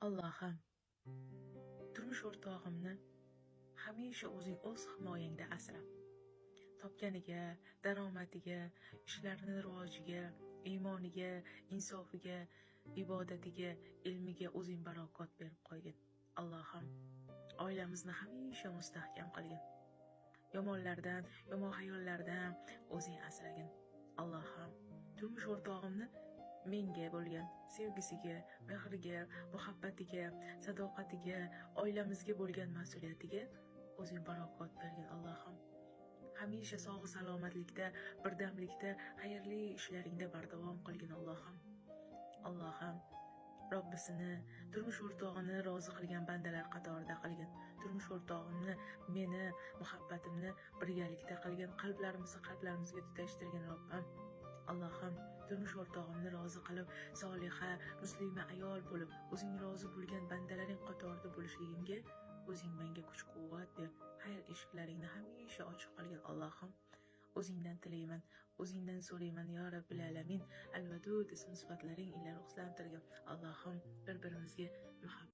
Allohim, turmush o'rtog'imni hamisha o'zing o'z himoyangda asra. Topganiga, daromadiga, ishlarini rivojiga, iymoniga, insofiga, ibodatiga, ilmiga o'zing barokat berib qo'ygin. Allohim, oilamizni hamisha mustahkam qilgin. Yomonlardan, yomon xayollardan o'zing asragin. Allohim, turmush o'rtog'imni menga bo'lgan sevgisiga, mehriga, muhabbatiga, sadoqatiga, oilamizga bo'lgan mas'uliyatiga o'zing barokat bergin. Allohim, hamisha sog' salomatlikda, birdamlikda, xayrli ishlaringda bardavom qilgin. Allohim, Robbisini, turmush o'rtog'ini rozi qilgan bandalar qatorida qilgin. Turmush o'rtog'imni, meni, muhabbatimni birgalikda qilgin. Qalblarimizga tutashtirgin Robbim. Allohim, turmush o'rtog'imni rozi qilib, soliha, muslima ayol bo'lib, o'zing rozi bo'lgan bandalaring qatorida bo'lishligimga o'zing menga kuch-quvvat ber. Xayr eshiklaringni hamisha ochiq qilgin. Allohim, o'zingdan tilayman, o'zingdan so'rayman ya Robbil alamin. Al-Vadud ism sifatlaring ila ruxslantirgin. Allohim, bir-birimizga muhabbat